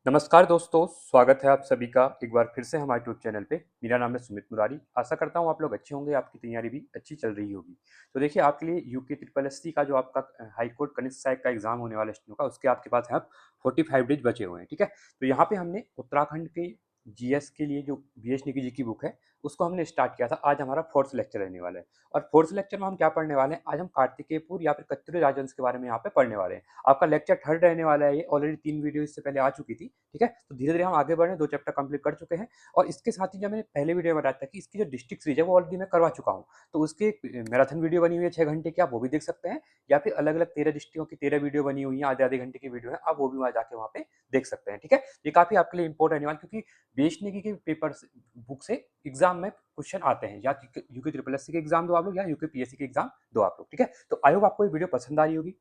नमस्कार दोस्तों, स्वागत है आप सभी का एक बार फिर से हमारे यूट्यूब चैनल पे। मेरा नाम है सुमित मुरारी। आशा करता हूँ आप लोग अच्छे होंगे, आपकी तैयारी भी अच्छी चल रही होगी। तो देखिए आपके लिए यूके ट्रिपल एससी का जो आपका हाई कोर्ट कनिष्ठ सहायक का एग्जाम होने वाला है स्टेनो का, उसके आपके पास यहाँ 45 डेज बचे हुए हैं, ठीक है। तो यहाँ पे हमने उत्तराखंड के जीएस के लिए जो बीएस निकी जी की बुक है उसको हमने स्टार्ट किया था। आज हमारा फोर्थ लेक्चर रहने वाला है और फोर्थ लेक्चर में हम क्या पढ़ने वाले हैं, आज हम कार्तिकेयपुर या फिर कत्यूरी राजवंश के बारे में यहाँ पे पढ़ने वाले हैं। आपका लेक्चर थर्ड रहने वाला है, ये ऑलरेडी 3 वीडियो इससे पहले आ चुकी थी, ठीक है। तो धीरे धीरे हम आगे बढ़ रहे हैं, 2 चैप्टर कंप्लीट कर चुके हैं और इसके साथ ही जो मैंने पहले वीडियो में बताया था कि इसकी जो डिस्ट्रिक्ट सीरीज है वो ऑलरेडी मैं करवा चुका हूँ। तो उसकी एक मैराथन वीडियो बनी हुई है 6 घंटे की, आप वो भी देख सकते हैं या फिर अलग अलग 13 डिस्ट्रिक्टों की 13 वीडियो बनी हुई है, आधे आधे घंटे की वीडियो है, आप वो भी वहाँ जाके वहाँ पे देख सकते हैं, ठीक है। ये काफी आपके लिए इंपॉर्टेंट रहने वाला, क्योंकि बेचने के पेपर बुक से एग्जाम में क्वेश्चन आते हैं, या यूके ट्रिपल एससी के एग्जाम दो आप लोग या यूके पीएससी के एग्जाम दो आप लोग, ठीक है। तो आई होप आपको ये वीडियो पसंद आ रही होगी।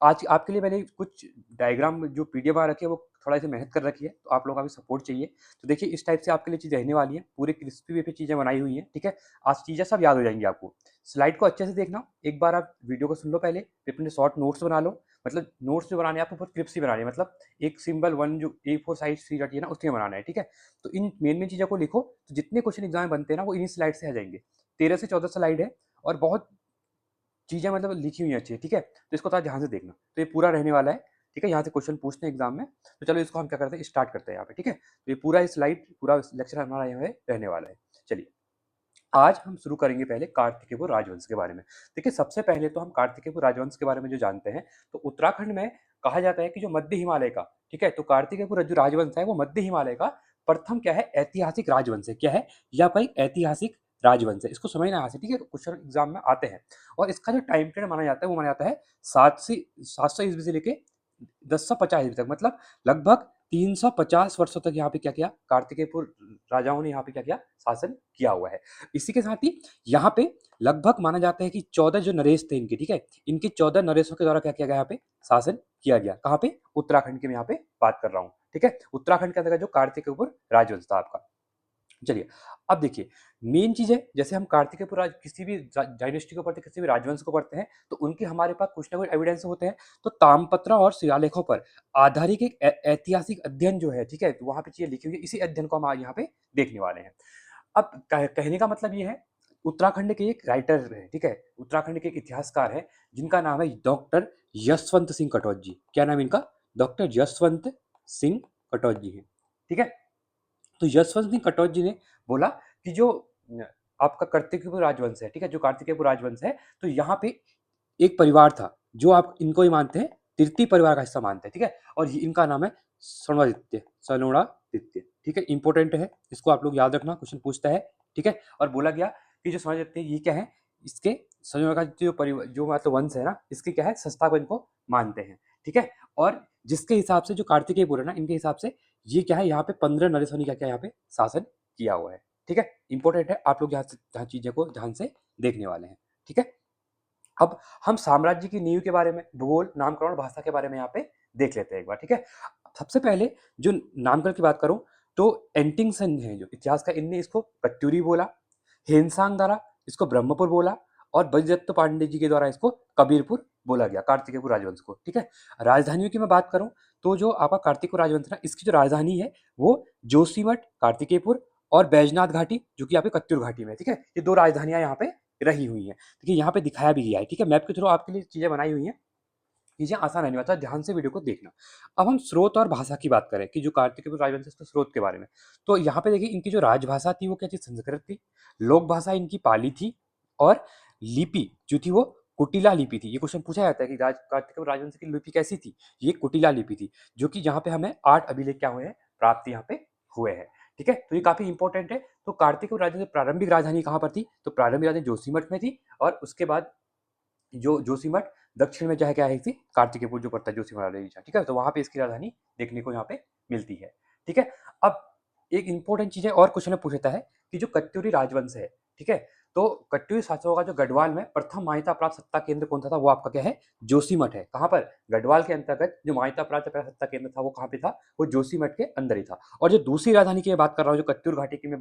आज आपके लिए मैंने कुछ डायग्राम जो पीडीएफ आ रखी है वो थोड़ा सी मेहनत कर रखी है, तो आप लोगों का भी सपोर्ट चाहिए। तो देखिए इस टाइप से आपके लिए चीज़ रहने वाली है, पूरे क्रिस्पी वे पे चीज़ें बनाई हुई हैं, ठीक है। आज चीज़ें सब याद हो जाएंगी आपको। स्लाइड को अच्छे से देखना, एक बार आप वीडियो को सुन लो पहले, फिर अपने शॉर्ट नोट्स बना लो। मतलब नोट्स जो बनाने हैं आपको क्लिप्स ही बनानी है, मतलब एक सिंबल वन जो A4 साइज सी रहती है ना उसमें बनाना है, ठीक है। तो इन मेन मेन चीज़ों को लिखो, तो जितने क्वेश्चन एग्जाम में बनते हैं ना वो इन्हीं स्लाइड से आ जाएंगे। 13 से 14 स्लाइड है और बहुत चीज़ें मतलब लिखी हुई हैं अच्छी, ठीक है। तो इसको थोड़ा ध्यान से देखना, तो ये पूरा रहने वाला है, ठीक है। यहाँ से क्वेश्चन पूछते हैं एग्जाम में, तो चलो इसको हम क्या करते हैं, स्टार्ट करते हैं यहाँ पे, ठीक है। तो ये पूरा स्लाइड पूरा लेक्चर हमारा यहाँ पे रहने वाला है। चलिए आज हम शुरू करेंगे पहले कार्तिकेयपुर राजवंश के बारे में। देखिए सबसे पहले तो हम कार्तिकेयपुर राजवंश के बारे में जो जानते हैं, तो उत्तराखंड में कहा जाता है कि जो मध्य हिमालय का, ठीक है, तो कार्तिकेयपुर जो राजवंश है वो मध्य हिमालय का प्रथम क्या है, ऐतिहासिक राजवंश है। क्या है, या कोई ऐतिहासिक राजवंश है, इसको समझना यहाँ से, ठीक है। तो क्वेश्चन एग्जाम में आते हैं और इसका जो टाइम पीरियड माना जाता है वो माना जाता है 700 ईस्वी से लेके 1050 ईस्वी तक, मतलब लगभग 350 वर्षों तक यहाँ पे क्या किया, कार्तिकेयपुर राजाओं ने यहाँ पे क्या किया, शासन किया हुआ है। इसी के साथ ही यहाँ पे लगभग माना जाता है कि 14 जो नरेश थे इनके, ठीक है, इनके 14 नरेशों के द्वारा क्या किया गया, यहाँ पे शासन किया गया। कहाँ पे, उत्तराखंड की मैं यहाँ पे बात कर रहा हूँ, ठीक है। उत्तराखंड के अंदर जो कार्तिकेयपुर राजवंश था आपका। चलिए अब देखिए मेन चीज है, जैसे हम कार्तिकेयपुर किसी भी डायनेस्टी को पढ़ते हैं, किसी भी राजवंश को पढ़ते हैं, तो उनके हमारे पास कुछ ना कुछ एविडेंस होते हैं। तो ताम्रपत्र और शिलालेखों पर आधारित एक ऐतिहासिक अध्ययन जो है, ठीक है, तो वहां पे चीजें लिखी हुई है, इसी अध्ययन को हम आज यहाँ पे देखने वाले हैं। अब कहने का मतलब ये है, उत्तराखंड के एक राइटर है, ठीक है, उत्तराखंड के एक इतिहासकार है जिनका नाम है डॉक्टर यशवंत सिंह कटौच जी। क्या नाम है इनका, डॉक्टर यशवंत सिंह कटौच जी है, ठीक है। तो यशवंत सिंह कटौच जी ने बोला कि जो आपका कार्तिकेयपुर राजवंश है, ठीक है, जो कार्तिकेयपुर राजवंश है, तो यहाँ पे एक परिवार था जो आप इनको ही मानते हैं, तृतीय परिवार का हिस्सा मानते हैं, ठीक है। और इनका नाम है सनोड़ादित्य, सनोड़ादित्य, ठीक है। इंपॉर्टेंट है, इसको आप लोग याद रखना, क्वेश्चन पूछता है, ठीक है। और बोला गया कि जो सनोड़ादित्य ये क्या है, इसके सनोड़ादित्य जो परिवार जो मतलब वंश है ना, इसके क्या है, संस्था को इनको मानते हैं, ठीक है। और जिसके हिसाब से जो कार्तिकेयपुर है ना, इनके हिसाब से ये क्या है, यहाँ पे 15 नरेशों ने क्या क्या यहाँ पे शासन किया हुआ है, ठीक है। इंपॉर्टेंट है, आप लोग यहाँ चीजें को ध्यान से देखने वाले हैं, ठीक है। अब हम साम्राज्य की नींव के बारे में, भूगोल, नामकरण, भाषा के बारे में यहाँ पे देख लेते हैं एक बार, ठीक है। सबसे पहले जो नामकरण की बात करूं, तो एंटिंगसन है जो इतिहास का, इनने इसको कत्यूरी बोला, हेनसांग द्वारा इसको ब्रह्मपुर बोला और बजदत्त पांडे जी के द्वारा इसको कबीरपुर बोला गया, कार्तिकेयपुर राजवंश को, ठीक है। राजधानियों की मैं बात करूं, तो जो आपका कार्तिकेयपुर राजवंश है, इसकी जो राजधानी है वो जोशीमठ कार्तिकेयपुर और बैजनाथ घाटी जो कि यहाँ पे कत्यूर घाटी में है, ठीक है। ये दो राजधानियां यहाँ पे रही हुई हैं, देखिए यहाँ पे दिखाया भी गया है, ठीक है। मैप के थ्रू आपके लिए चीजें बनाई हुई हैं, चीजें आसान रहने वाला है, ध्यान से वीडियो को देखना। अब हम स्रोत और भाषा की बात करें कि जो कार्तिकेय राजवंश है, इसके स्रोत के बारे में, तो यहाँ पे देखिए इनकी जो राजभाषा थी वो क्या थी, संस्कृत थी। लोक भाषा इनकी पाली थी और लिपि जो थी वो कुटिला लिपि थी। ये क्वेश्चन पूछा जाता है कि कार्तिकेय राजवंश की लिपि कैसी थी, ये कुटिला लिपि थी, जो कि जहाँ पे हमें 8 अभिलेख क्या हुए हैं, प्राप्त यहाँ पे हुए हैं, ठीक है। तो ये काफी इंपॉर्टेंट है। तो कार्तिकेय राजवंश की प्रारंभिक राजधानी कहाँ पर थी, तो प्रारंभिक राजधानी जोशीमठ में थी और उसके बाद जो जोशीमठ दक्षिण में क्या है थी, कार्तिकेयपुर जो पड़ता है जोशीमठ वाले रीजन, ठीक है। तो वहां पे इसकी राजधानी देखने को यहाँ पे मिलती है, ठीक है। अब एक इंपॉर्टेंट चीज है और क्वेश्चन में पूछता है कि जो कत्यूरी राजवंश है, ठीक है, तो कट्यूरी शासकों का जो गढ़वाल में प्रथम मान्यता प्राप्त सत्ता केंद्र कौन सा था, वो आपका क्या है, जोशीमठ है। कहाँ पर, गढ़वाल के अंतर्गत जो मान्यता प्राप्त पहला सत्ता केंद्र था वो कहाँ पे था, वो जोशीमठ के अंदर ही था। और जो दूसरी राजधानी की मैं बात कर रहा हूँ, जो कत्यूर घाटी की मैं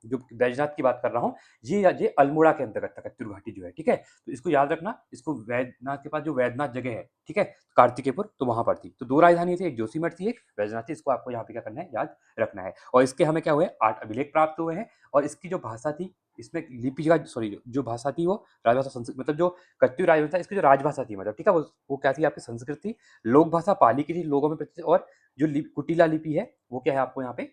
जो बैजनाथ की बात कर रहा हूँ, ये अल्मोड़ा के अंतर्गत था कत्यूर घाटी जो है, ठीक है। तो इसको याद रखना, इसको वैद्यनाथ के पास जो वैद्यनाथ जगह है, ठीक है, कार्तिकेयपुर, तो वहां पर थी। तो दो राजधानी थी, एक जोशीमठ थी, एक वैद्यनाथ थी। इसको आपको यहाँ पे क्या करना है, याद रखना है। और इसके हमें क्या हुए, 8 अभिलेख प्राप्त हुए हैं। और इसकी जो भाषा थी, इसमें लिपि का सॉरी जो भाषा थी वो राजभाषा संस्कृत, मतलब जो कत्यूर राजवंश था इसकी जो राजभाषा थी, मतलब ठीक है, वो क्या थी आपकी, संस्कृत थी। लोक भाषा पाली की थी, लोगों में प्रचलित। और जो कुटिला लिपि है वो क्या है आपको यहाँ पे,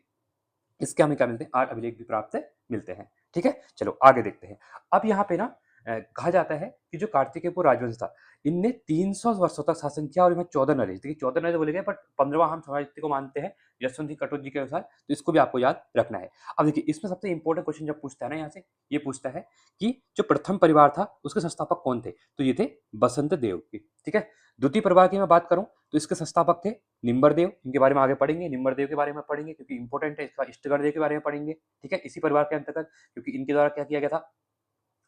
इसके हमें क्या मिलते हैं, 8 अभिलेख भी प्राप्त मिलते हैं, ठीक है। चलो आगे देखते हैं। अब यहाँ पे ना कहा जाता है कि जो कार्तिकेयपुर राजवंश था, इनने 300 वर्षों तक शासन किया और इनमें 14 नरेश, देखिए 14 नरेश बोले गए, बट 15वां हम समाजयुक्ति को मानते हैं यशवंत सिंह कटोच जी के अनुसार, तो इसको भी आपको याद रखना है। अब देखिए इसमें सबसे इंपॉर्टेंट क्वेश्चन जब पूछता है ना यहाँ से, ये पूछता है कि जो प्रथम परिवार था उसके संस्थापक कौन थे, तो ये थे बसंत देव की, ठीक है। द्वितीय परिवार की मैं बात करूं तो इसके संस्थापक थे निम्बरदेव, इनके बारे में आगे पढ़ेंगे, निम्बरदेव के बारे में पढ़ेंगे क्योंकि इंपॉर्टेंट है, इसका इष्टगणदेव के बारे में पढ़ेंगे, ठीक है, इसी परिवार के अंतर्गत, क्योंकि इनके द्वारा क्या किया गया था,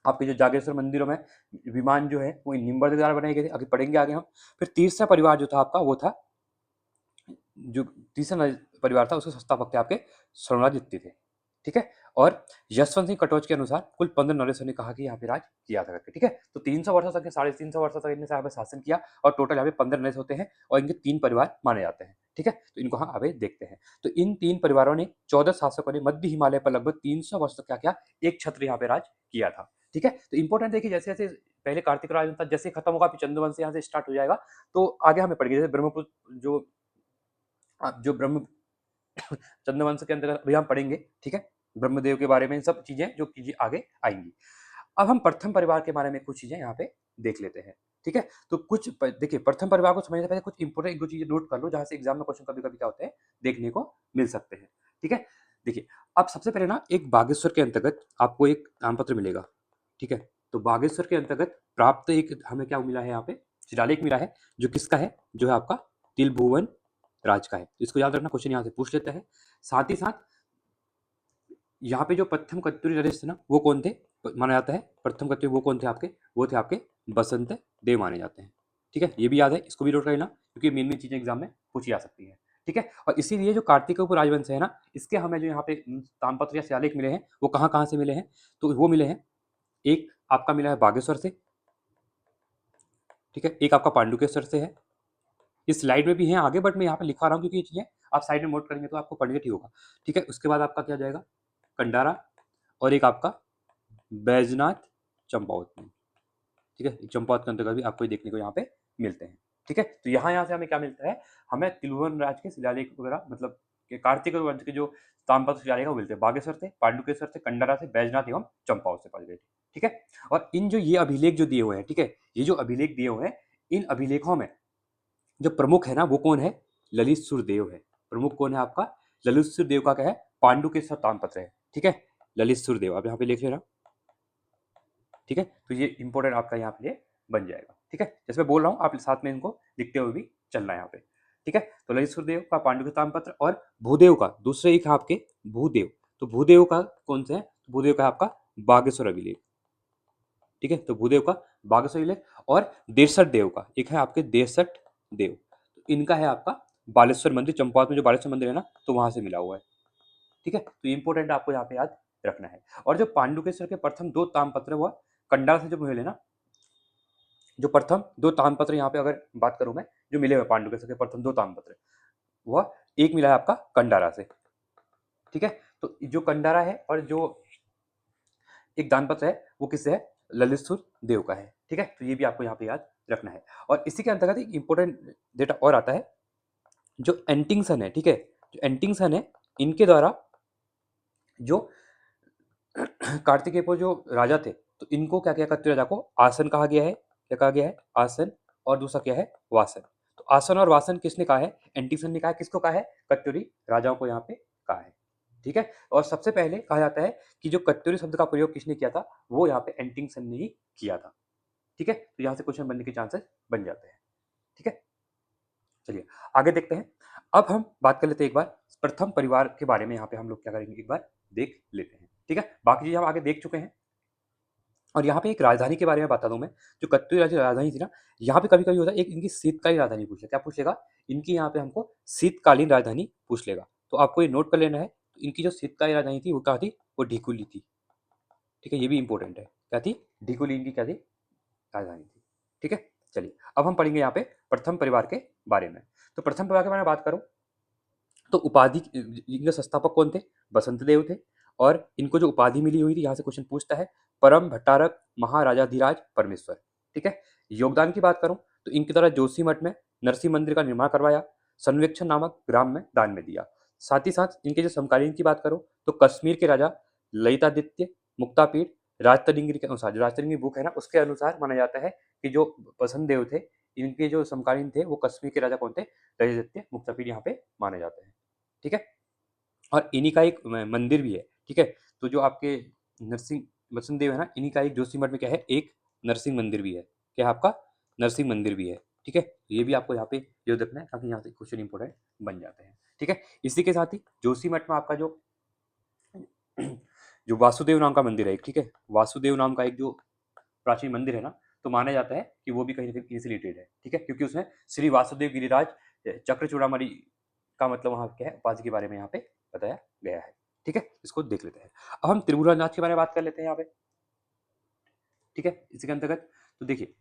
आपके जो जागेश्वर मंदिरों में विमान जो है वो निम्बरदेव द्वारा बनाए गए थे, आगे पढ़ेंगे आगे हम। फिर तीसरा परिवार जो था आपका, वो था जो तीसरा परिवार था उसके संस्थापक थे आपके स्वर्णादित्य थे, ठीक है। और यशवंत सिंह कटोच के अनुसार कुल 15 नरेशों ने कहा कि यहाँ पे राज किया था करके, ठीक है। तो 300 वर्षों तक, 350 वर्षों तक इनने यहाँ पे शासन किया और टोटल यहाँ पे 15 नरेश होते हैं और इनके 3 परिवार माने जाते हैं, ठीक है। तो इनको हम अभी देखते हैं। तो इन 3 परिवारों ने 14 शासकों ने मध्य हिमालय पर लगभग 300 वर्ष तक क्या किया, एक छत्र यहाँ पे राज किया था, ठीक है। तो इंपॉर्टेंट देखिए, जैसे जैसे पहले कार्तिक राज था, जैसे खत्म होगा फिर चंद्रवंश यहाँ से स्टार्ट हो जाएगा, तो आगे हमें पड़ेगी, जैसे ब्रह्मपुत्र जो ब्रह्म चंद्रवंश के अंतर्गत अभी हम पढ़ेंगे, ठीक है, ब्रह्मदेव के बारे में, इन सब चीजें जो चीजें आगे आएंगी। अब हम प्रथम परिवार के बारे में कुछ चीजें यहाँ पे देख लेते हैं, ठीक है। तो देखिए प्रथम परिवार को समझने से पहले कुछ इंपोर्टेंट दो चीजें नोट कर लो, जहां से एग्जाम में क्वेश्चन कभी कभी क्या होते हैं, देखने को मिल सकते हैं, ठीक है। देखिए अब सबसे पहले ना, एक बागेश्वर के अंतर्गत आपको एक नामपत्र मिलेगा, ठीक है। तो बागेश्वर के अंतर्गत प्राप्त एक हमें क्या मिला है, यहाँ पे शिलालेख मिला है, जो किसका है, जो है आपका तिलभुवन राज का है। इसको याद रखना, क्वेश्चन यहाँ से पूछ लेता है। साथ ही साथ यहाँ पे जो प्रथम कत्यूरी नरेश थे ना, वो कौन थे माना जाता है, प्रथम कत्यूरी वो कौन थे आपके, वो थे आपके बसंत देव माने जाते हैं, ठीक है। ये भी याद है, इसको भी नोट कर लेना क्योंकि मेन मेन चीजें एग्जाम में पूछी जा सकती है, ठीक है। और इसीलिए जो कार्तिकेय राजवंश है ना, इसके हमें जो यहाँ पे तामपत्र या शिलालेख मिले हैं, वो कहाँ कहाँ से मिले हैं, तो वो मिले हैं, एक आपका मिला है बागेश्वर से, ठीक है, एक आपका पांडुकेश्वर से है, इस स्लाइड में भी है आगे, बट मैं यहाँ पे लिखा रहा हूँ क्योंकि ये चीजें आप साइड में नोट करेंगे तो आपको पढ़ने ठीक होगा, ठीक है। उसके बाद आपका क्या जाएगा, कंडारा, और एक आपका बैजनाथ चंपावत में, ठीक है, चंपावत के अंतर्गत भी आपको देखने को यहाँ पे मिलते हैं, ठीक है। तो यहाँ से हमें क्या मिलता है, हमें तिलुवन राज के शिलालेख वगैरह, मतलब कार्तिक वंश के जो ताम्रपत्र शिलालेख वो मिलते हैं, बागेश्वर से, पांडुकेश्वर से, कंडारा से, बैजनाथ एवं चंपावत से पाए गए, ठीक है। और इन जो ये अभिलेख जो दिए हुए हैं, ठीक है, ये जो अभिलेख दिए हुए हैं, इन अभिलेखों में जो प्रमुख है ना, वो कौन है, ललित सुरदेव है। प्रमुख कौन है आपका, ललित सुरदेव का क्या है, पांडुकेश्वर ताम्रपत्र है, ठीक है, ललित सुरदेव, आप यहाँ पे लिख लेना, ठीक है। तो ये इंपॉर्टेंट आपका यहाँ पे बन जाएगा, ठीक है। जैसे मैं बोल रहा हूँ आप साथ में इनको लिखते हुए भी चलना है यहाँ पे, ठीक है। तो ललित सुरदेव का पांडुकेश्वर ताम्रपत्र, और भूदेव का दूसरे एक है आपके भूदेव, तो भूदेव का कौन सा है, तो भूदेव का है आपका बागेश्वर अभिलेख, ठीक है। तो भूदेव का बागेश्वर अभिलेख, और देरसठ देव का एक है आपके देरसठ देव, तो इनका है आपका बालेश्वर मंदिर, चंपावत में जो बालेश्वर मंदिर है ना, तो वहां से मिला हुआ है, ठीक है। तो इंपॉर्टेंट आपको यहाँ पे याद रखना है। और जो पांडुकेश्वर के प्रथम 2 ताम्रपत्र हुआ कंडार से जो मिले ना, जो प्रथम 2 ताम्रपत्र यहाँ पे अगर बात करूं मैं, जो मिले हुए पांडुकेश्वर के प्रथम 2 ताम्रपत्र, वह एक मिला है आपका कंडारा से, ठीक है। तो जो कंडारा है और जो एक दानपत्र है वो किससे है, ललितसुर देव का है, ठीक है। तो ये भी आपको यहाँ पे याद रखना है। और इसी के अंतर्गत एक इंपॉर्टेंट डेटा और आता है, जो एंटिंगसन है, ठीक है, जो एंटिंगसन है, इनके द्वारा जो कार्तिकेय जो राजा थे, तो इनको क्या किया, कत्यूरी राजा को आसन कहा गया है, क्या कहा गया है, आसन, और दूसरा क्या है, वासन। तो आसन और वासन किसने कहा है, एंटिसन ने कहा है, किसको कहा है, कत्यूरी राजाओं को यहाँ पे कहा है, ठीक है। और सबसे पहले कहा जाता है कि जो कत्यूरी शब्द का प्रयोग किसने किया था, वो यहाँ पे एंटिंगसन ने ही किया था, ठीक है। तो यहाँ से क्वेश्चन बनने के चांसेस बन जाते हैं, ठीक है। चलिए आगे देखते हैं। अब हम बात कर लेते हैं एक बार प्रथम परिवार के बारे में, यहाँ पे हम लोग क्या करेंगे, एक बार देख लेते हैं, ठीक है। बाकी चीज हम आगे देख चुके हैं, और यहाँ पे एक राजधानी के बारे में बता दूं मैं, जो कत्यूरी राजधानी थी ना, यहाँ पे कभी कभी होता है एक इनकी शीतकालीन राजधानी पूछ लेगा। क्या पूछ लेगा? इनकी यहाँ पे हमको शीतकालीन राजधानी पूछ लेगा, तो आपको ये नोट कर लेना है। तो इनकी जो शीतकालीन राजधानी थी वो कहाँ थी? वो ढिकुली थी। ठीक है, ये भी इंपॉर्टेंट है। क्या थी? ढिकुली इनकी क्या थी? राजधानी थी। ठीक है, चलिए अब हम पढ़ेंगे यहाँ पे प्रथम परिवार के बारे में। तो प्रथम परिवार के बारे में बात करूं तो उपाधि, इनके संस्थापक कौन थे? बसंत देव थे। और इनको जो उपाधि मिली हुई थी, यहाँ से क्वेश्चन पूछता है, परम भट्टारक महाराजाधिराज परमेश्वर। ठीक है, योगदान की बात करूं तो इनके द्वारा जोशी मठ में नरसिंह मंदिर का निर्माण करवाया, संवेक्षण नामक ग्राम में दान में दिया। साथ ही साथ इनके जो समकालीन की बात करूं तो कश्मीर के राजा ललितादित्य मुक्तापीठ राजतरंगी के अनुसार, जो राजतरंगी बुक है ना, उसके अनुसार माना जाता है कि जो बसंत देव थे, इनके जो समकालीन थे वो कश्मीर के राजा कौन थे? ललितादित्य मुक्तापीठ यहाँ पे माने जाते हैं। ठीक है, और इन्हीं का एक मंदिर भी है। ठीक है, तो जो आपके नरसिंह बसंत देव है ना, इन्हीं का एक जोशीमठ में क्या है? एक नरसिंह मंदिर भी है। क्या है आपका? नरसिंह मंदिर भी है। ठीक है, ये भी आपको यहाँ पे जो देखना है, ताकि यहाँ से क्वेश्चन इंपोर्टेंट बन जाते हैं। ठीक है, इसी के साथ ही जोशीमठ में आपका जो जो वासुदेव नाम का मंदिर है एक, ठीक है, वासुदेव नाम का एक जो प्राचीन मंदिर है ना, तो माना जाता है कि वो भी कहीं ना कहीं इनसे रिलेटेड है। ठीक है, क्योंकि उसमें श्री वासुदेव गिरिराज चक्र चूड़ामणि का मतलब वहाँ क्या है? उपाधि के बारे में यहाँ पे बताया गया है। ठीक है, इसको देख लेते हैं। अब हम त्रिभुवननाथ के बारे में बात कर लेते हैं यहाँ पे। ठीक है, इसी के अंतर्गत तो देखिए,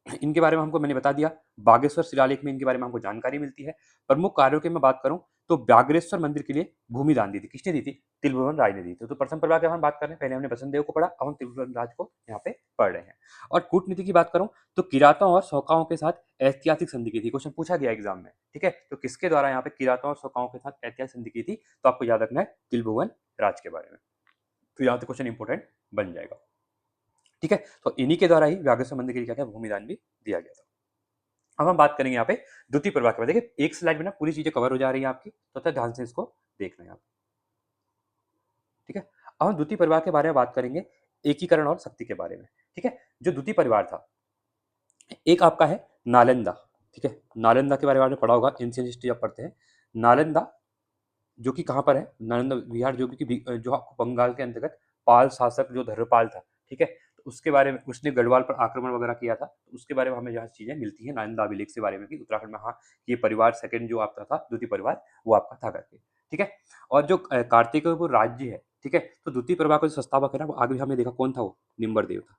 इनके बारे में हमको मैंने बता दिया। बागेश्वर शिलालेख में इनके बारे में हमको जानकारी मिलती है। प्रमुख कार्यों की मैं बात करूं तो बागेश्वर मंदिर के लिए भूमि दान दी थी। किसने दी थी? तिलभुवन राय ने दी थी। तो प्रथम परिवार की हम बात कर रहे हैं, पहले हमने बसंत देव को पढ़ा, अब हम तिलभुवन राज को यहाँ पे पढ़ रहे हैं। और कूटनीति की बात करूं तो किरातों और सौकाओं के साथ ऐतिहासिक संधि की थी। क्वेश्चन पूछा गया एग्जाम में। ठीक है, तो किसके द्वारा यहाँ पे किरातों और सौकाओं के साथ ऐतिहासिक संधि की थी? तो आपको याद रखना है तिलभुवन राज के बारे में। तो यहाँ से क्वेश्चन इंपोर्टेंट बन जाएगा। ठीक है, तो इन्हीं के द्वारा ही बागेश्वर मंदिर के लिए क्या था? भूमिदान भी दिया गया था। अब हम बात करेंगे यहाँ पे द्वितीय प्रवाह के बाद। देखिए एक स्लाइड में ना पूरी चीजें कवर हो जा रही है आपकी, तो ध्यान से इसको देखना है आप। ठीक है, अब हम द्वितीय परिवार के बारे में बात करेंगे, एकीकरण और शक्ति के बारे में। ठीक है, जो द्वितीय परिवार था, एक आपका है नालंदा। ठीक है, नालंदा के बारे में आपने पढ़ा होगा, एंशियंट हिस्ट्री जब पढ़ते हैं। नालंदा जो कि कहाँ पर है? नालंदा विहार, जो कि जो आपको बंगाल के अंतर्गत पाल शासक जो धर्मपाल था, ठीक है, तो उसके बारे में, उसने गढ़वाल पर आक्रमण वगैरह किया था, तो उसके बारे में हमें यहाँ चीजें मिलती है नालंदा अभिलेख के बारे में कि उत्तराखंड में हाँ ये परिवार सेकंड जो आपका था द्वितीय परिवार वो आपका था करके। ठीक है, और जो कार्तिकेयपुर राज्य है, ठीक है, तो द्वितीय परिवार का जो संस्थापक है ना, वो आगे भी हमने देखा कौन था? वो निम्बरदेव था।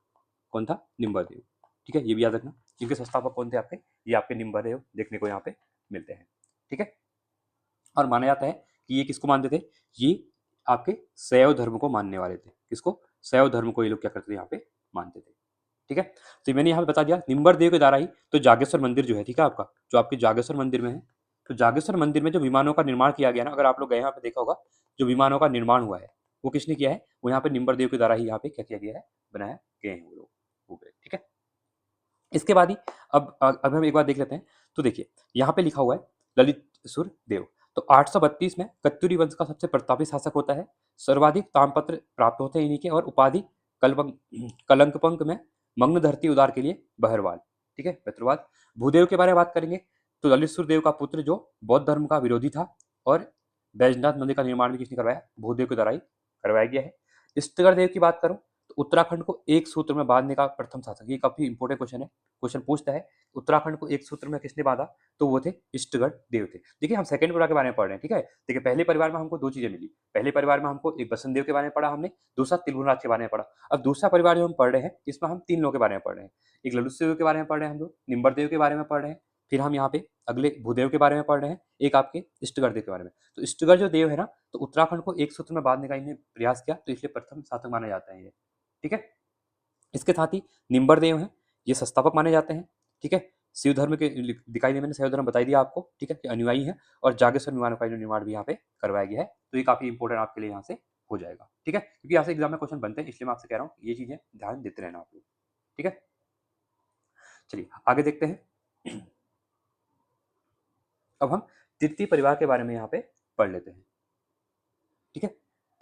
कौन था? निम्बरदेव। ठीक है, ये भी याद रखना। इनके संस्थापक कौन थे आपके? ये आपके निम्बरदेव देखने को यहाँ पे मिलते हैं। ठीक है, और माना जाता है कि ये किसको मानते थे? ये आपके शैव धर्म को मानने वाले थे। किसको? शैव धर्म को ये लोग क्या करते थे? यहाँ पे मानते थे। ठीक है, तो मैंने यहाँ पे बता दिया निम्बर देव के द्वारा ही तो जागेश्वर मंदिर जो है, ठीक है, आपका जो आपके जागेश्वर मंदिर में है, तो जागेश्वर मंदिर में जो विमानों का निर्माण किया गया ना, अगर आप लोग गए यहाँ पे देखा होगा, जो विमानों का निर्माण हुआ है वो किसने किया है? वो यहाँ पे निम्बर देव के द्वारा ही यहाँ पे क्या किया गया है? बनाया गए हैं वो लोग, हो गए। ठीक है, इसके बाद ही अब हम एक बार देख लेते हैं। तो देखिए यहाँ पे लिखा हुआ है ललित सुर देव। तो 832 में कत्यूरी वंश का सबसे प्रतापी शासक होता है। सर्वाधिक तामपत्र प्राप्त होते हैं इन्हीं के, और उपाधि कलंकपंक में मग्न धरती उदार के लिए बहरवाल। ठीक है, बेत्रवाद। भूदेव के बारे में बात करेंगे तो ललित सुर देव का पुत्र जो बौद्ध धर्म का विरोधी था, और बैजनाथ मंदिर का निर्माण भी किसने करवाया? भूदेव के द्वारा ही करवाया गया है। इष्टगढ़ देव की बात करूं तो उत्तराखंड को एक सूत्र में बांधने का प्रथम शासक, ये काफी इंपॉर्टेंट क्वेश्चन है। क्वेश्चन पूछता है उत्तराखंड को एक सूत्र में किसने बांधा? तो वो थे इष्टगढ़ देव थे। देखिए हम सेकंड परिवार के बारे में पढ़ रहे हैं। ठीक है, देखिए पहले परिवार में हमको दो चीजें मिली। पहले परिवार में हमको एक बसंत देव के बारे में पढ़ा हमने, दूसरा तिलभुवन के बारे में पढ़ा। अब दूसरा परिवार जो हम पढ़ रहे हैं, इसमें हम तीन लोगों के बारे में पढ़ रहे हैं। एक ललित देव के बारे में पढ़ रहे हैं हम लोग, निम्बर देव के बारे में पढ़ रहे हैं, फिर हम यहाँ पे अगले भूदेव के बारे में पढ़ रहे हैं, एक आपके इष्टगढ़ देव के बारे में। तो इष्टगढ़ जो देव है ना, तो उत्तराखंड को एक सूत्र में बांधने का इन्हें प्रयास किया, तो इसलिए प्रथम शासक माना जाता है ये। ठीक है, इसके साथ ही निम्बर देव हैं, ये संस्थापक माने जाते हैं। ठीक है, शिव धर्म के दिखाई दे, मैंने शैव धर्म बताई दिया आपको। ठीक है, कि अनुयायी है, और जागेश्वर विमानों का निर्माण भी यहाँ पे करवाया गया है। तो ये काफी इंपॉर्टेंट आपके लिए यहाँ से हो जाएगा। ठीक है, क्योंकि यहाँ से एग्जाम में क्वेश्चन बनते हैं, इसलिए मैं आपसे कह रहा हूँ ये चीजें ध्यान देते रहना आप लोग। ठीक है, चलिए आगे देखते हैं। अब हम तृतीय परिवार के बारे में यहाँ पे पढ़ लेते हैं। ठीक है,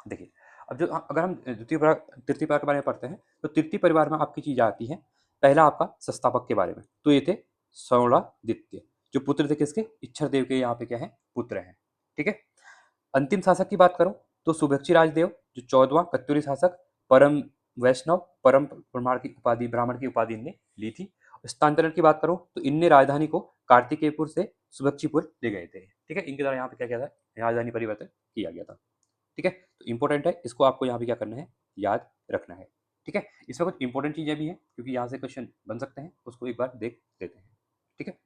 देखिए अब जो अगर हम तृतीय परिवार के बारे में पढ़ते हैं, तो तृतीय परिवार में आपकी चीज आती है, पहला आपका संस्थापक के बारे में। तो ये थे सौरादित्य, जो पुत्र थे किसके? इच्छर देव के यहाँ पे क्या है? पुत्र हैं। ठीक है, अंतिम शासक की बात करूं तो शुभेच्छी राजदेव, जो 14वां कत्यूरी शासक, परम वैष्णव परम ब्राह्मण की उपाधि इनने ली थी। स्थानांतरण की बात करूं तो इनने राजधानी को कार्तिकेयपुर से सुबक्चीपुर ले गए थे। ठीक है, इनके द्वारा यहाँ पे क्या किया था, राजधानी परिवर्तन किया गया था। ठीक है, तो इंपॉर्टेंट है, इसको आपको यहाँ पे क्या करना है, याद रखना है। ठीक है, इसमें कुछ इंपॉर्टेंट चीजें भी हैं क्योंकि यहाँ से क्वेश्चन बन सकते हैं, उसको एक बार देख लेते हैं। ठीक है,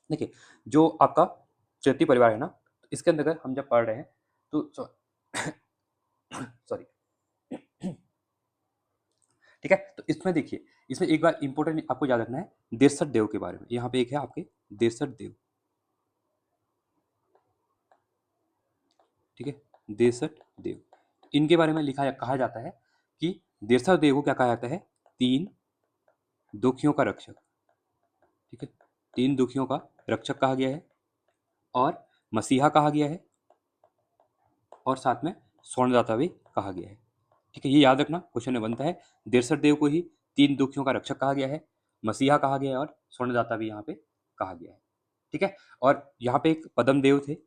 देखिए जो आपका क्षत्रिय परिवार है ना, तो इसके अंदर हम जब पढ़ रहे हैं तो सॉरी ठीक है, तो इसमें देखिए, इसमें एक बार इंपॉर्टेंट आपको याद रखना है देरसठ देव के बारे में। यहाँ पे एक है आपके देरसठ देव। ठीक है, देरसठ देव, इनके बारे में लिखा कहा जाता है कि देरसठ देव को क्या कहा जाता है, तीन दुखियों का रक्षक। ठीक है, तीन दुखियों का रक्षक कहा गया है, और मसीहा कहा गया है, और साथ में स्वर्णदाता भी कहा गया है। ठीक है, ये याद रखना, क्वेश्चन में बनता है। देरसठ देव को ही तीन दुखियों का रक्षक कहा गया है, मसीहा कहा गया है, और स्वर्णदाता भी यहाँ पे कहा गया है। ठीक है, और यहाँ पे एक पद्म देव थे।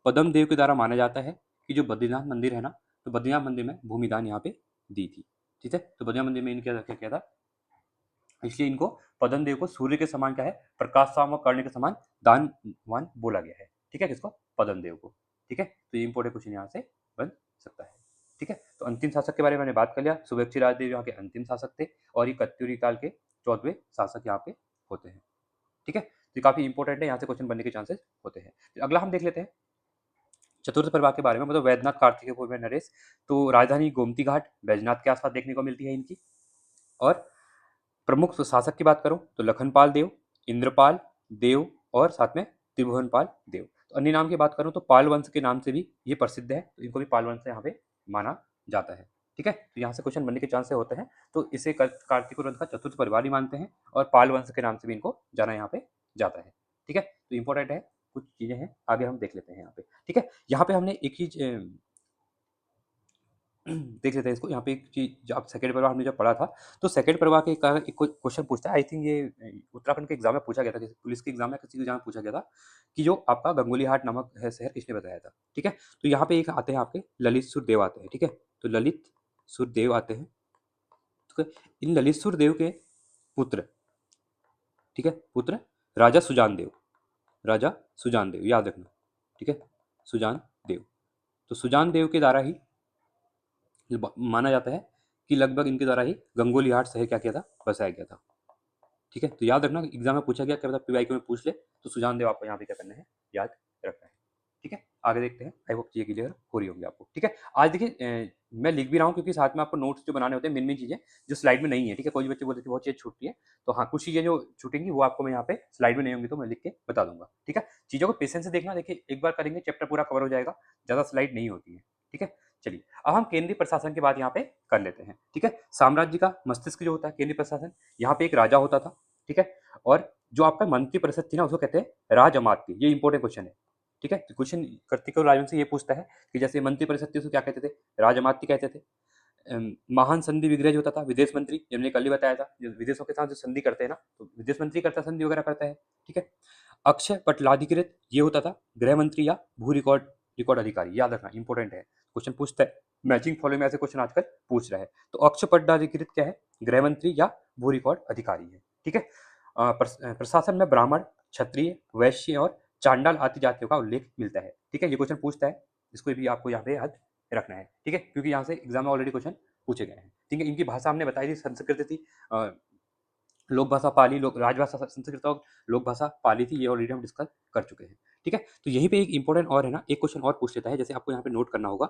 पद्म देव के द्वारा माना जाता है कि जो बद्रीनाथ मंदिर है ना, तो बद्रीनाथ मंदिर में भूमिदान यहाँ पे दी थी। ठीक है, तो बद्रीनाथ मंदिर में इनके क्या किया था, इसलिए इनको पद्म देव को सूर्य के समान क्या है, प्रकाशवान व कर्ण के समान दानवान बोला गया है। ठीक है, किसको, पद्म देव को। ठीक है, तो ये इंपॉर्टेंट क्वेश्चन यहाँ से बन सकता है। ठीक है, तो अंतिम शासक के बारे में मैंने बात कर लिया। सुबेक्षी राजदेव यहाँ के अंतिम शासक थे, और ये कत्यूरी काल के 14वें शासक यहाँ पे होते हैं। ठीक है, तो काफी इंपॉर्टेंट है, यहाँ से क्वेश्चन बनने के चांसेस होते हैं। तो अगला हम देख लेते हैं चतुर्थ परिवार के बारे में, मतलब वैद्यनाथ कार्तिकेय में नरेश। तो राजधानी गोमती घाट बैजनाथ के आसपास देखने को मिलती है इनकी। और प्रमुख शासक की बात करूं तो लखनपाल देव, इंद्रपाल देव, और साथ में त्रिभुवनपाल देव। तो अन्य नाम की बात करूं तो पाल वंश के नाम से भी ये प्रसिद्ध है, तो इनको भी पाल वंश से यहाँ पे माना जाता है। ठीक है, तो यहाँ से क्वेश्चन बनने के चांस होते हैं, तो इसे कार्तिक वंश का चतुर्थ परिवार ही मानते हैं, और पाल वंश के नाम से भी इनको जाना यहाँ पे जाता है। ठीक है, तो इंपॉर्टेंट है, कुछ चीजें हैं, आगे हम देख लेते हैं यहाँ पे। ठीक है, यहाँ पे हमने एक चीज देख लेते हैं इसको। यहाँ पे एक चीज, जो आप सेकंड परिवार हमने जब पढ़ा था, तो सेकंड परिवार के एक क्वेश्चन पूछता है, आई थिंक ये उत्तराखंड के एग्जाम में पूछा गया था, किसी पुलिस के एग्जाम में, किसी एग्जाम में पूछा गया था कि जो आपका गंगोली हाट नामक है शहर किसने बताया था। ठीक है, तो यहाँ पे एक आते हैं आपके ललित सुरदेव आते हैं। ठीक है, तो ललित सुरदेव आते हैं। ठीक है, इन ललित सुरदेव के पुत्र, ठीक है, पुत्र राजा सुजान देव, राजा सुजान देव याद रखना। ठीक है, सुजान देव, तो सुजान देव के द्वारा ही माना जाता है कि लगभग इनके द्वारा ही गंगोली हाट शहर क्या किया था, बसाया गया था। ठीक है, तो याद रखना, एग्जाम में पूछा गया, क्या पता पीवाईक्यू में पूछ ले, तो सुजान देव आपको यहाँ पे क्या करना है, याद रखना है। ठीक है, आगे देखते हैं, आई होप चीजें क्लियर हो रही होंगी आपको। ठीक है, आज देखिए मैं लिख भी रहा हूँ क्योंकि साथ में आपको नोट्स जो बनाने होते हैं, मेन मेन चीजें जो स्लाइड में नहीं है। ठीक है, कोई बच्चे बोलते थे बहुत चीजें छूटती है, तो हाँ कुछ चीजें जो छूटेंगी वो आपको मैं यहाँ पे स्लाइड में नहीं होंगी तो मैं लिख के बता दूंगा। ठीक है, चीजों को पेशेंस से देखना, देखिए एक बार करेंगे चैप्टर पूरा कवर हो जाएगा, ज्यादा स्लाइड नहीं होती है। ठीक है, चलिए अब हम केंद्रीय प्रशासन की बात यहाँ पे कर लेते हैं। ठीक है, साम्राज्य का मस्तिष्क जो होता है केंद्रीय प्रशासन, यहाँ पे एक राजा होता था। ठीक है, और जो आपका मंत्री परिषद थी ना, उसको कहते हैं राजमात्य। ये इंपॉर्टेंट क्वेश्चन है। ठीक है, क्वेश्चन कार्तिक और राजन से ये पूछता है कि जैसे मंत्री परिषद थी उसको क्या कहते थे, राजमात्य कहते थे। महान संधि विग्रह जो होता था, विदेश मंत्री, हमने कल ही बताया था, जो विदेशों के साथ जो संधि करते हैं ना, तो विदेश मंत्री करता है, संधि वगैरह करता है। ठीक है, अक्षय पटलाधिकृत ये होता था गृह मंत्री या भू रिकॉर्ड रिकॉर्ड अधिकारी, याद रखना इंपॉर्टेंट है, क्वेश्चन पूछता है। मैचिंग फॉलो में ऐसे क्वेश्चन आजकल पूछ रहा है। तो अक्षय पटलाधिकृत क्या है, गृह मंत्री या भू रिकॉर्ड अधिकारी है। ठीक है, प्रशासन में ब्राह्मण, क्षत्रिय, वैश्य और चांडाल आदि जातियों का उल्लेख मिलता है। ठीक है, ये क्वेश्चन पूछता है, इसको भी आपको यहाँ पे याद रखना है। ठीक है, क्योंकि यहाँ से एग्जाम में ऑलरेडी क्वेश्चन पूछे गए हैं। ठीक है, इनकी भाषा हमने बताई थी, संस्कृत थी, लोक भाषा पाली, लोक राजभाषा संस्कृत और लोक भाषा पाली थी, ये ऑलरेडी हम डिस्कस कर चुके हैं। ठीक है, तो यहीं पे एक इंपॉर्टेंट और है ना, एक क्वेश्चन और पूछ लेता है, जैसे आपको यहाँ पे नोट करना होगा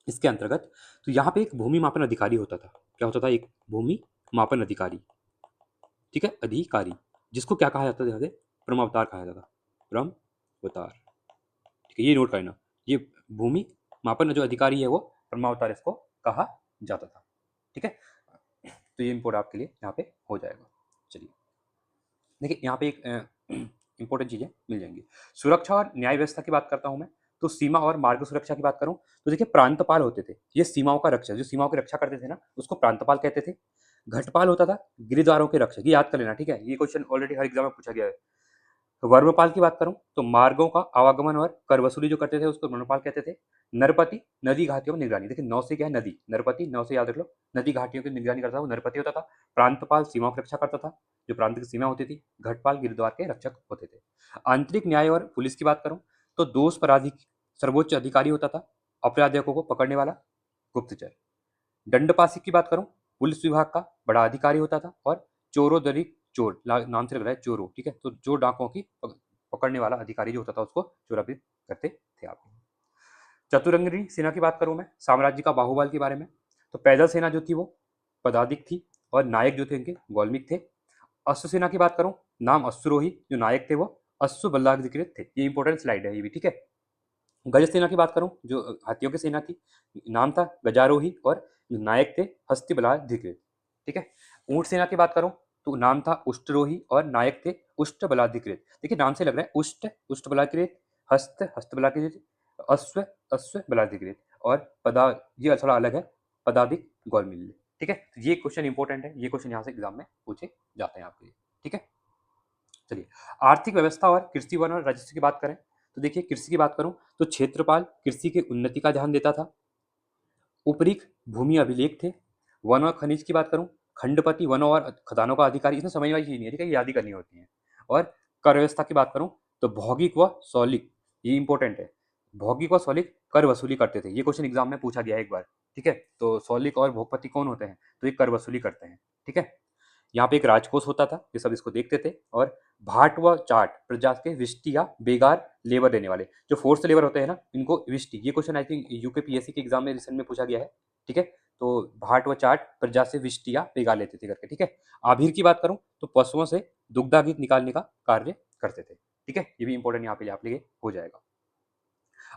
इसके अंतर्गत। तो यहाँ पे एक भूमि मापन अधिकारी होता था, क्या होता था, एक भूमि मापन अधिकारी। ठीक है, अधिकारी, जिसको क्या कहा जाता था, यहाँ से परमावतार कहा जाता था, परमावतार। ठीक है, ये नोट करना, ये भूमि मापन जो अधिकारी है वो परमावतार इसको कहा जाता था। ठीक है, तो ये इंपोर्ट आपके लिए यहाँ पे हो जाएगा। चलिए देखिए, यहाँ पे एक इंपॉर्टेंट चीजें मिल जाएंगी। सुरक्षा और न्याय व्यवस्था की बात करता हूं मैं, तो सीमा और मार्ग सुरक्षा की बात करूं तो देखिए प्रांतपाल होते थे, ये सीमाओं का रक्षक, जो सीमाओं की रक्षा करते थे ना, उसको प्रांतपाल कहते थे। घटपाल होता था गिरिद्वारों के रक्षक, ये याद कर लेना। ठीक है, ये क्वेश्चन ऑलरेडी हर एग्जाम में पूछा गया है। वर्मपाल की बात करूं तो मार्गों का आवागमन और कर वसूली जो करते थे उसको वर्मपाल कहते थे। नरपति नदी घाटियों में निगरानी, देखिए नौ से क्या है नदी, नरपति नौ से याद रख लो, नदी घाटियों की निगरानी करता था वो नरपति होता था। प्रांतपाल सीमा की रक्षा करता था, जो प्रांत की सीमा होती थी। घटपाल गिरद्वार के रक्षक होते थे। आंतरिक न्याय और पुलिस की बात करूं तो दोष पराधी सर्वोच्च अधिकारी होता था, अपराधियों को पकड़ने वाला गुप्तचर। दंडपासी की बात करूं, पुलिस विभाग का बड़ा अधिकारी होता था। और चोरों दरी चोर नाम से लग रहा है चोरों, ठीक है, तो चोर डाकुओं की पकड़ने वाला अधिकारी जो होता था उसको चोरापी करते थे आप। चतुरंगी सेना की बात करूं मैं साम्राज्य का बाहुबल के बारे में, तो पैदल सेना जो थी वो पदाधिक थी और नायक जो थे इनके गौल्मिक थे। अश्व सेना की बात करूं, नाम अश्वरोही, जो नायक थे वो अश्व बल्लाधिकृत थे। ये इंपॉर्टेंट स्लाइड है ये भी, ठीक है। गज सेना की बात करूं जो हाथियों की सेना थी, नाम था गजारोही और नायक थे हस्ती बलाधिकृत, ठीक है। ऊंट सेना की बात करूं तो नाम था उष्ट्रोही और नायक थे उष्ट बलाधिकृत। देखिए नाम से लग रहा है उष्ट उष्ट बलाधिकृत, हस्त हस्त बलाधिकृत, अश्व अश्व बलाधिकृत और पदा, ये थोड़ा अलग है, पदाधिक गौरमिल्य, ठीक है। तो ये क्वेश्चन इंपॉर्टेंट है, ये क्वेश्चन यहाँ से एग्जाम में पूछे जाते हैं आपके लिए, ठीक है। चलिए, आर्थिक व्यवस्था और कृषि वन और राजस्व की बात करें तो देखिए कृषि की बात करूं तो क्षेत्रपाल कृषि की उन्नति का ध्यान देता था। उपरीक भूमि अभिलेख थे। वन और खनिज की बात करूं, खंडपति वनों और खदानों का अधिकारी, इसमें समझ वाली चीज नहीं है, ठीक है, याद ही करनी होती है। और कर व्यवस्था की बात करूं तो भौगिक व सौलिक, ये इंपॉर्टेंट है, भौगिक व सौलिक कर वसूली करते थे। ये क्वेश्चन एग्जाम में पूछा गया है एक बार, ठीक है। तो सौलिक और भोगपति कौन होते हैं, तो ये कर वसूली करते हैं, ठीक है। यहाँ पे एक राजकोष होता था, ये सब इसको देखते थे। और भाट व चाट प्रजाति के विष्टि या बेगार लेबर देने वाले, जो फोर्स लेबर होते हैं ना, इनको विष्टि, ये question I think UK PSC के एग्जाम में रिसेंट में पूछा गया है, ठीक है। तो भाट व चाट प्रजा से विष्टि या बेगार लेते थे करके, ठीक है। आभीर की बात करूं तो पशुओं से दुग्धागित निकालने का कार्य करते थे, ठीक है। ये भी इंपॉर्टेंट यहाँ पे आप लिए हो जाएगा।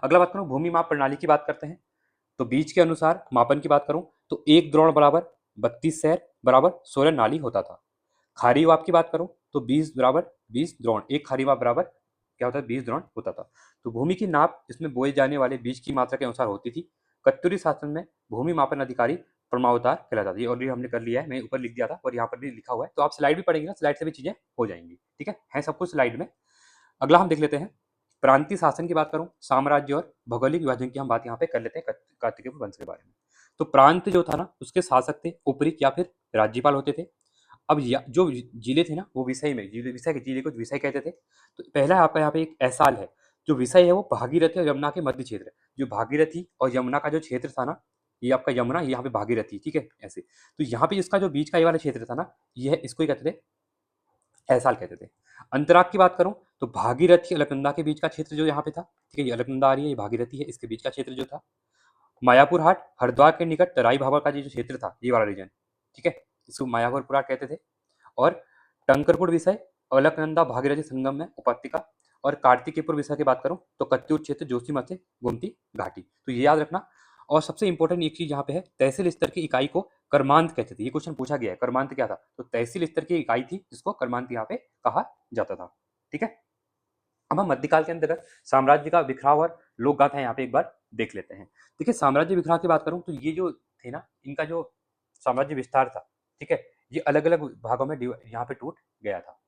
अगला बात करूं भूमि माप प्रणाली की बात करते हैं, तो बीज के अनुसार मापन की बात करूं तो एक द्रोण बराबर 32 सैर बराबर 16 नाली होता था। खारी माप की बात करूं तो 20 बराबर 20 द्रोण, एक खारी माप बराबर क्या होता है 20 द्रोण होता था। तो भूमि की नाप इसमें बोए जाने वाले बीज की मात्रा के अनुसार होती थी। कत्यूरी शासन में भूमि मापन अधिकारी परमावतार कहलाता था। ये ऑलरेडी हमने कर लिया है, मैं ऊपर लिख दिया था और यहाँ पर भी लिखा हुआ है, तो आप स्लाइड भी पढ़ेंगे ना, स्लाइड से भी चीजें हो जाएंगी, ठीक है सब कुछ स्लाइड में। अगला हम देख लेते हैं प्रांतीय शासन की बात करूं, साम्राज्य और भौगोलिक विभाजन की हम बात यहाँ पे कर लेते हैं कार्तिकेय वंश के बारे में। तो प्रांत जो था ना उसके शासक थे उपरी या फिर राज्यपाल होते थे। अब जो जिले थे ना वो विषय में, विषय के जिले को विषय कहते थे। तो पहला आपका यहाँ पे एक ऐसाल है, जो विषय है वो भागीरथी और यमुना के मध्य क्षेत्र है। जो भागीरथी और यमुना का जो क्षेत्र था ना, ये आपका यमुना, ये यहाँ पे भागीरथी, ठीक है ऐसे। तो यहाँ पे इसका जो बीच का ये वाला क्षेत्र था ना, ये है, इसको ही कहते थे ऐसाल कहते थे। अंतराग की बात करूं तो भागीरथी अलकनंदा के बीच का क्षेत्र जो यहाँ पे था, ठीक है, ये अलकनंदा आ रही है, ये भागीरथी है, इसके बीच का क्षेत्र जो था। मायापुर हाट हरिद्वार के निकट तराई भाबर का जो क्षेत्र था, ये वाला रीजन, ठीक है, इसको मायापुर हाट कहते थे। और टंकरपुर विषय अलकनंदा भागीरथी संगम में उपत्यका। और कार्तिकेयपुर विषय की बात करूं तो कत्यूर क्षेत्र जोशीमठ से गोमती घाटी, तो ये याद रखना। और सबसे इंपॉर्टेंट एक चीज यहाँ पे है, तहसील स्तर की इकाई को कर्मांत कहते थे। ये क्वेश्चन पूछा गया है, कर्मांत क्या था, तो तहसील स्तर की इकाई थी जिसको कर्मांत यहाँ पे कहा जाता था, ठीक है। अब हम मध्यकाल के अंतर्गत साम्राज्य का बिखराव और लोक गाथा यहाँ पे एक बार देख लेते हैं। देखिए साम्राज्य बिखराव की बात करूं तो ये जो थे ना, इनका जो साम्राज्य विस्तार था, ठीक है, ये अलग अलग भागों में यहाँ पे टूट गया था,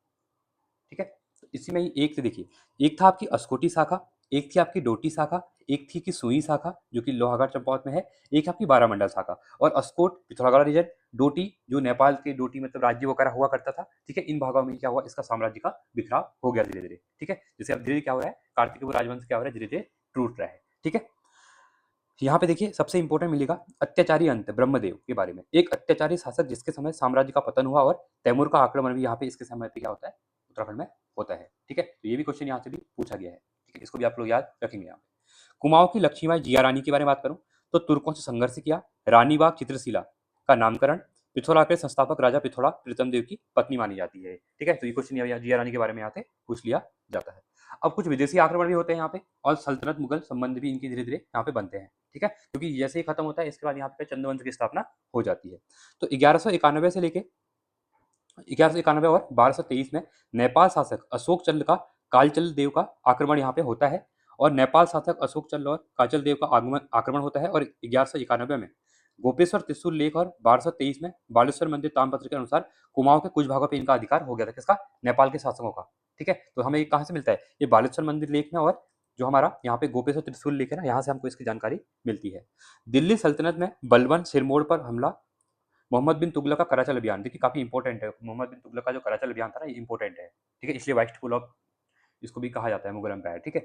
ठीक है। तो इसी में ही एक से देखिए, एक था आपकी अस्कोटी शाखा, एक थी आपकी डोटी शाखा, एक थी कि सुई शाखा जो कि लोहागढ़ चंपावत में है, एक आपकी बारामंडल शाखा। और अस्कोट पिथौरागढ़ रीजन, डोटी जो नेपाल के डोटी मतलब राज्य वगैरह हुआ करता था, ठीक है। इन भागों में क्या हुआ, इसका साम्राज्य का बिखराव हो गया धीरे धीरे, ठीक है। जैसे अब धीरे क्या हो रहा है, कार्तिकेय राजवंश क्या हो रहा है, धीरे धीरे टूट रहा है, ठीक है। यहाँ पे देखिए सबसे इंपॉर्टेंट मिलेगा अत्याचारी अंत ब्रह्मदेव के बारे में, एक अत्याचारी शासक जिसके समय साम्राज्य का पतन हुआ और तैमूर का आक्रमण भी यहाँ पे इसके समय पे क्या होता है, उत्तराखंड में होता है, ठीक है। तो ये भी क्वेश्चन यहाँ से भी पूछा गया है, ठीक है, इसको भी आप लोग याद रखेंगे। यहाँ पे कुमाऊं की लक्ष्मीबाई जिया रानी के बारे में बात करूं तो तुर्कों से संघर्ष किया, रानी बाग चित्रशिला का नामकरण, पिथौरा के संस्थापक राजा पिथौरा प्रीतम देव की पत्नी मानी जाती है, ठीक है। तो ये क्वेश्चन जिया रानी के बारे में यहाँ से पूछ लिया जाता है। अब कुछ विदेशी आक्रमण भी होते हैं यहाँ पे, और सल्तनत मुगल संबंध भी इनकी धीरे धीरे यहाँ पे बनते हैं, ठीक है, क्योंकि जैसे ही खत्म होता है इसके बाद यहाँ पे चंद्रवंश की स्थापना हो जाती है। तो 1191 से लेके 1191 और 1223 में नेपाल शासक अशोक चंद्र का कालचल देव का आक्रमण यहाँ पे होता है। और नेपाल शासक अशोक चंद्र और काचल देव का आगमन आक्रमण होता है। और 1191 में गोपेश्वर त्रिशूल लेख और 1223 में बालेश्वर मंदिर ताम्रपत्र के अनुसार कुमाऊं के कुछ भागों पर इनका अधिकार हो गया था। किसका? नेपाल के शासकों का। ठीक है, तो हमें ये कहाँ से मिलता है? ये बालेश्वर मंदिर लेख में, और जो हमारा यहाँ पे गोपेश्वर त्रिशूल लेख है ना, यहाँ से हमको इसकी जानकारी मिलती है। दिल्ली सल्तनत में बलबन सिरमौर पर हमला, मोहम्मद बिन तुगलक का कराचल अभियान। देखिए काफी इंपॉर्टेंट है, मोहम्मद बिन तुगलक का जो कराचल अभियान था ना, ये इंपॉर्टेंट है। ठीक है, इसलिए वाइट फुल ऑफ इसको भी कहा जाता है मुगल एम्पायर। ठीक है,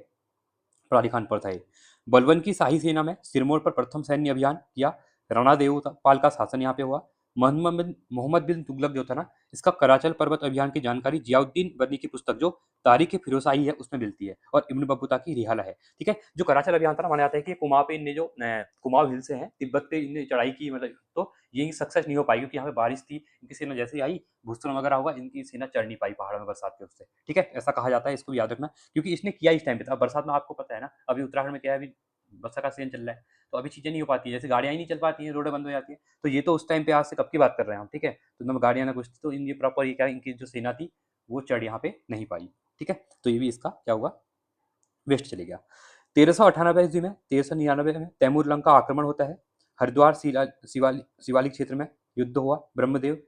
पराली खान पर था ये। बलबन की शाही सेना में सिरमौर पर प्रथम सैन्य अभियान किया। राणा देवपाल का शासन यहाँ पे हुआ। मोहम्मद बिन तुगलक जो था ना, इसका कराचल पर्वत अभियान की जानकारी जियाउद्दीन बनी की पुस्तक जो तारीख फिरोसाई है उसमें मिलती है, और इब्न बतूता की रिहाला है। ठीक है, जो कराचल अभियान था ना, माना जाता है कि कुमाऊं पे इनने जो कुमाऊं हिल से हैं तिब्बत पे इनने चढ़ाई की, मतलब तो ये सक्सेस नहीं हो पाई क्योंकि यहाँ पे बारिश थी, इनकी सेना जैसे ही आई, भूस्खलन वगैरह हुआ, इनकी सेना चढ़ नहीं पाई पहाड़ों में बरसात के उससे। ठीक है, ऐसा कहा जाता है, इसको भी याद रखना, क्योंकि इसने किया इस टाइम पे था। बरसात में आपको पता है ना, अभी उत्तराखंड में क्या है, अभी वर्षा का सीजन चल रहा है, तो अभी चीजें नहीं हो पाती है, जैसे गाड़ियां ही नहीं चल पाती हैं, रोडें बंद हो जाती है। तो ये तो उस टाइम पे, आज से कब की बात कर रहे हैं हम। ठीक है, तो एकदम गाड़ियां ना कुछ थी, तो ये प्रॉपर ये क्या, इनकी जो सेना थी वो चढ़ यहाँ पे नहीं पाई। ठीक है, तो ये भी इसका क्या हुआ, वेस्ट चले गया। 1398 ईस्वी में, 1399 में तैमूरलंग का आक्रमण होता है। हरिद्वार शिवालिक क्षेत्र में युद्ध हुआ, ब्रह्मदेव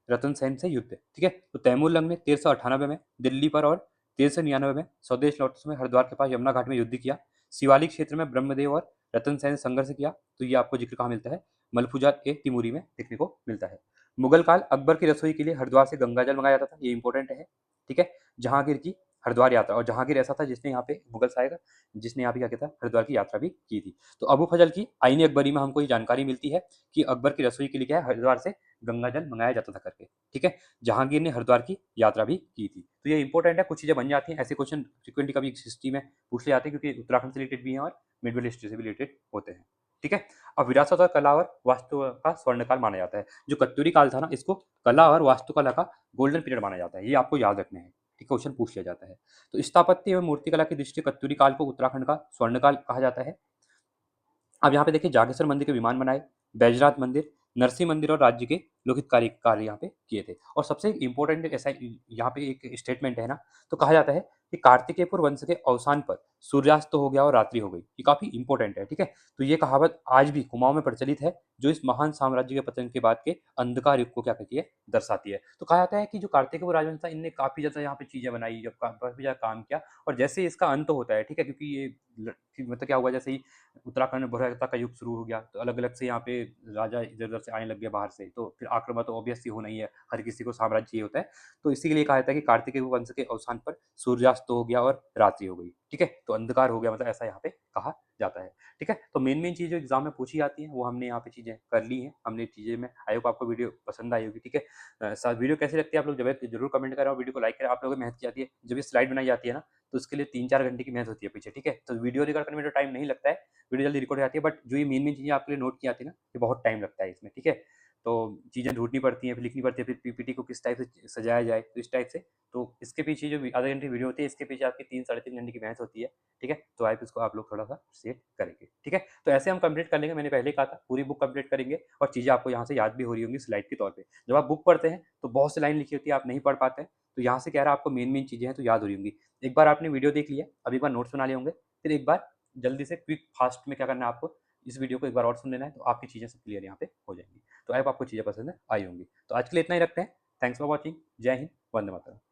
रतन सेन से युद्ध। ठीक है, तो तैमूरलंग ने 1398 में दिल्ली पर, और 1399 में स्वदेश लौटते समय हरिद्वार के पास यमुना घाट में युद्ध किया। शिवालिक क्षेत्र में ब्रह्मदेव और रतन सेन ने संघर्ष किया। तो ये आपको जिक्र कहाँ मिलता है? मलफूजा के तिमूरी में देखने को मिलता है। मुगल काल, अकबर की रसोई के लिए हरिद्वार से गंगा जल मंगाया जाता था, ये इंपॉर्टेंट है। ठीक है, जहांगीर की हरिद्वार यात्रा, और जहांगीर ऐसा था जिसने यहाँ पे मुगल शासक जिसने यहाँ पे क्या किया था, हरिद्वार की यात्रा भी की थी। तो अबू फजल की आईनी अकबरी में हमको ये जानकारी मिलती है कि अकबर की रसोई के लिए क्या है, हरिद्वार से गंगा जल मंगाया जाता था करके। ठीक है, जहांगीर ने हरिद्वार की यात्रा भी की थी। तो ये इंपॉर्टेंट है, कुछ चीजें बन जाती हैं, ऐसे क्वेश्चन फ्रिक्वेंटली कभी हिस्ट्री में पूछ ले जाते हैं, क्योंकि उत्तराखंड से रिलेटेड भी हैं और मिडल हिस्ट्री से भी रिलेटेड होते हैं। ठीक है, अब विरासत और कला और वास्तु का स्वर्णकाल माना जाता है। जो कत्यूरी काल था ना, इसको कला और वास्तुकला का गोल्डन पीरियड माना जाता है, ये आपको याद रखना है। ठीक, क्वेश्चन पूछ लिया जाता है। तो स्थापत्य एवं मूर्तिकला की दृष्टि से कत्यूरी काल को उत्तराखंड का स्वर्णकाल कहा जाता है। अब यहाँ पे देखिए, जागेश्वर मंदिर के विमान बनाए, बैजनाथ मंदिर, नरसिंह मंदिर और राज्य के लोहित कार्य यहाँ पे किए थे। और सबसे इंपॉर्टेंट ऐसा यहाँ पे एक स्टेटमेंट है ना, तो कहा जाता है कि कार्तिकेयपुर वंश के अवसान पर सूर्यास्त हो गया और रात्रि हो गई। ये काफी इंपॉर्टेंट है। ठीक है, तो ये कहावत आज भी कुमाऊं में प्रचलित है, जो इस महान साम्राज्य के पतन के बाद के अंधकार युग को क्या कहती है, दर्शाती है। तो कहा जाता है कि जो कार्तिकेयपुर राजवंश था, इनने काफी ज्यादा यहाँ पे चीजें बनाई, जब काफी ज्यादा काम किया, और जैसे इसका अंत होता है, ठीक है, क्योंकि ये मतलब क्या हुआ, जैसे ही उत्तराखंड में भोराता का युग शुरू हो गया, तो अलग अलग से यहाँ पे राजा इधर उधर से आने लग गए बाहर से, तो फिर आक्रमण तो ऑब्वियस ही होना ही है, हर किसी को साम्राज्य चाहिए होता है। तो इसी के लिए कहा जाता है कि कार्तिकेय वंश के अवसान पर सूर्यास्त हो गया और रात्रि हो गई। ठीक है, तो अंधकार हो गया, मतलब ऐसा यहाँ पे कहा जाता है। ठीक है, तो मेन मेन चीज़ जो एग्जाम में पूछी जाती है वो हमने यहाँ पे चीज़ें कर ली हैं, हमने चीज़ें में। आई होप आपको वीडियो पसंद आई होगी। ठीक है, वीडियो कैसी लगती है आप लोग जरूर कमेंट करें, और वीडियो को लाइक करें। आप लोगों की मेहनत की जाती है, जब ये स्लाइड बनाई जाती है ना, तो उसके लिए 3-4 घंटे की मेहनत होती है पीछे। ठीक है, तो वीडियो रिकॉर्ड करने में जो टाइम नहीं लगता है, वीडियो जल्दी रिकॉर्ड हो जाती है, बट जो ये मेन मेन चीज़ें आपके लिए नोट की जाती है ना, ये बहुत टाइम लगता है इसमें। ठीक है, तो चीज़ें ढूंढनी पड़ती हैं, फिर लिखनी पड़ती है, फिर पीपीटी को किस टाइप से सजाया जाए, तो इस टाइप से। तो इसके पीछे जो आधे घंटे वीडियो होती है, इसके पीछे आपकी 3-3.5 घंटे की मेहनत होती है। ठीक है, तो आप इसको आप लोग थोड़ा सा सेट करेंगे। ठीक है, तो ऐसे हम कंप्लीट कर लेंगे। मैंने पहले कहा था पूरी बुक कंप्लीट करेंगे, और चीज़ें आपको यहाँ से याद भी हो रही होंगी स्लाइड के तौर पर। जब आप बुक पढ़ते हैं तो बहुत सी लाइन लिखी होती है, आप नहीं पढ़ पाते हैं, तो यहाँ से कह रहा है आपको मेन मेन चीज़ें हैं तो याद हो रही होंगी। एक बार आपने वीडियो देख लिया, अब एक बार नोट्स बना लिए होंगे, फिर एक बार जल्दी से क्विक फास्ट में क्या करना है आपको, इस वीडियो को एक बार और सुन लेना है, तो आपकी चीज़ें सब क्लियर यहाँ पे हो जाएंगी। तो आई होप आपको चीज़ें पसंद आई होंगी। तो आज के लिए इतना ही रखते हैं। Thanks for watching. जय हिंद, वंदे मातरम।